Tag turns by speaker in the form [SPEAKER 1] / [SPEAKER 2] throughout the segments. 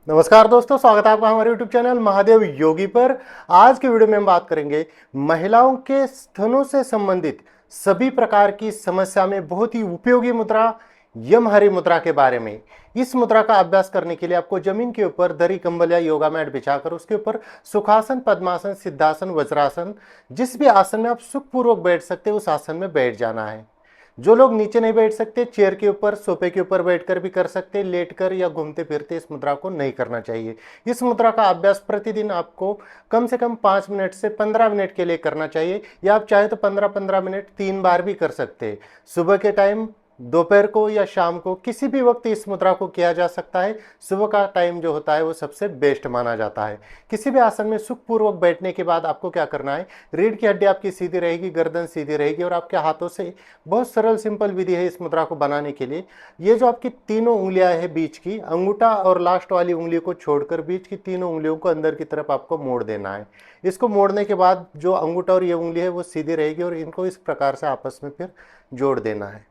[SPEAKER 1] नमस्कार दोस्तों, स्वागत है आपका हमारे YouTube चैनल महादेव योगी पर। आज के वीडियो में हम बात करेंगे महिलाओं के स्तनों से संबंधित सभी प्रकार की समस्या में बहुत ही उपयोगी मुद्रा यमहरी मुद्रा के बारे में। इस मुद्रा का अभ्यास करने के लिए आपको जमीन के ऊपर दरी कंबल या योगा मैट बिछाकर उसके ऊपर सुखासन, पद्मासन, सिद्धासन, वज्रासन, जिस भी आसन में आप सुखपूर्वक बैठ सकते हैं उस आसन में बैठ जाना है। जो लोग नीचे नहीं बैठ सकते, चेयर के ऊपर, सोफे के ऊपर बैठकर भी कर सकते हैं, लेटकर या घूमते फिरते इस मुद्रा को नहीं करना चाहिए। इस मुद्रा का अभ्यास प्रतिदिन आपको कम से कम 5 मिनट से 15 मिनट के लिए करना चाहिए, या आप चाहे तो 15-15 मिनट 3 बार भी कर सकते हैं। सुबह के टाइम, दोपहर को या शाम को, किसी भी वक्त इस मुद्रा को किया जा सकता है। सुबह का टाइम जो होता है वो सबसे बेस्ट माना जाता है। किसी भी आसन में सुखपूर्वक बैठने के बाद आपको क्या करना है, रीढ़ की हड्डी आपकी सीधी रहेगी, गर्दन सीधी रहेगी और आपके हाथों से, बहुत सरल सिंपल विधि है इस मुद्रा को बनाने के लिए। ये जो आपकी तीनों उंगलियां है, बीच की अंगूठा और लास्ट वाली उंगली को छोड़कर बीच की तीनों उंगलियों को अंदर की तरफ आपको मोड़ देना है। इसको मोड़ने के बाद जो अंगूठा और ये उंगली है वो सीधी रहेगी और इनको इस प्रकार से आपस में फिर जोड़ देना है।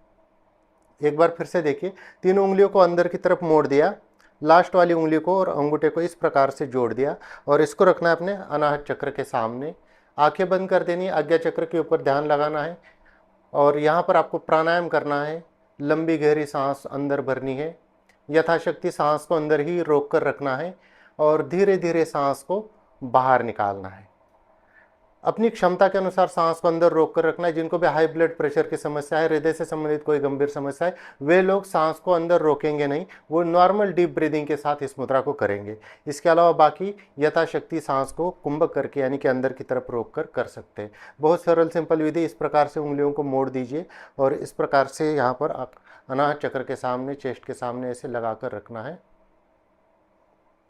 [SPEAKER 1] एक बार फिर से देखिए, तीनों उंगलियों को अंदर की तरफ मोड़ दिया, लास्ट वाली उंगली को और अंगूठे को इस प्रकार से जोड़ दिया और इसको रखना है अपने अनाहत चक्र के सामने। आंखें बंद कर देनी, आज्ञा चक्र के ऊपर ध्यान लगाना है और यहाँ पर आपको प्राणायाम करना है। लंबी गहरी सांस अंदर भरनी है, यथाशक्ति सांस को अंदर ही रोक कर रखना है और धीरे धीरे सांस को बाहर निकालना है। अपनी क्षमता के अनुसार सांस को अंदर रोक कर रखना है। जिनको भी हाई ब्लड प्रेशर की समस्या है, हृदय से संबंधित कोई गंभीर समस्या है, वे लोग सांस को अंदर रोकेंगे नहीं, वो नॉर्मल डीप ब्रीदिंग के साथ इस मुद्रा को करेंगे। इसके अलावा बाकी यथाशक्ति सांस को कुंभक करके यानी कि अंदर की तरफ रोक कर कर सकते हैं। बहुत सरल सिंपल विधि। इस प्रकार से उंगलियों को मोड़ दीजिए और इस प्रकार से यहाँ पर अनाहत चक्र के सामने, चेस्ट के सामने ऐसे लगा कर रखना है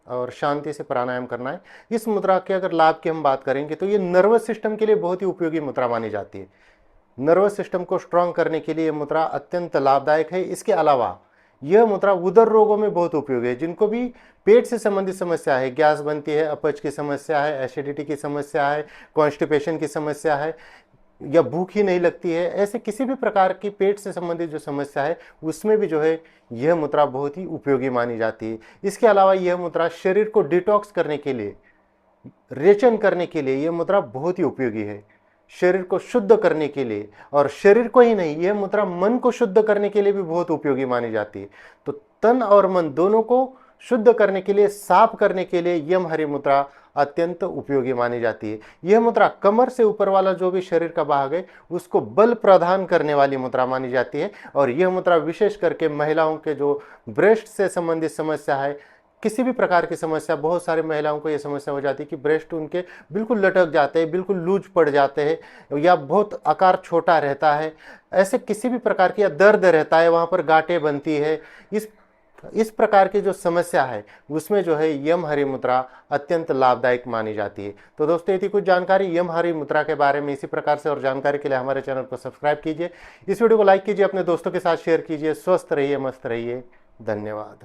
[SPEAKER 1] और शांति से प्राणायाम करना है। इस मुद्रा के अगर लाभ की हम बात करेंगे तो ये नर्वस सिस्टम के लिए बहुत ही उपयोगी मुद्रा मानी जाती है। नर्वस सिस्टम को स्ट्रांग करने के लिए ये मुद्रा अत्यंत लाभदायक है। इसके अलावा यह मुद्रा उदर रोगों में बहुत उपयोगी है। जिनको भी पेट से संबंधित समस्या है, गैस बनती है, अपच की समस्या है, एसिडिटी की समस्या है, कॉन्स्टिपेशन की समस्या है या भूख ही नहीं लगती है, ऐसे किसी भी प्रकार की पेट से संबंधित जो समस्या है उसमें भी जो है यह मुद्रा बहुत ही उपयोगी मानी जाती है। इसके अलावा यह मुद्रा शरीर को डिटॉक्स करने के लिए, रेचन करने के लिए यह मुद्रा बहुत ही उपयोगी है। शरीर को शुद्ध करने के लिए, और शरीर को ही नहीं, यह मुद्रा मन को शुद्ध करने के लिए भी बहुत उपयोगी मानी जाती है। तो तन और मन दोनों को शुद्ध करने के लिए, साफ करने के लिए यमहरी मुद्रा अत्यंत उपयोगी मानी जाती है। यह मुद्रा कमर से ऊपर वाला जो भी शरीर का भाग है उसको बल प्रदान करने वाली मुद्रा मानी जाती है। और यह मुद्रा विशेष करके महिलाओं के जो ब्रेस्ट से संबंधित समस्या है, किसी भी प्रकार की समस्या, बहुत सारी महिलाओं को यह समस्या हो जाती है कि ब्रेस्ट उनके बिल्कुल लटक जाते हैं, बिल्कुल लूज पड़ जाते हैं या बहुत आकार छोटा रहता है, ऐसे किसी भी प्रकार की, या दर्द रहता है, वहाँ पर गांठें बनती है, इस प्रकार की जो समस्या है उसमें जो है यमहरी मुद्रा अत्यंत लाभदायक मानी जाती है। तो दोस्तों, ये थी कुछ जानकारी यमहरी मुद्रा के बारे में। इसी प्रकार से और जानकारी के लिए हमारे चैनल को सब्सक्राइब कीजिए, इस वीडियो को लाइक कीजिए, अपने दोस्तों के साथ शेयर कीजिए। स्वस्थ रहिए, मस्त रहिए। धन्यवाद।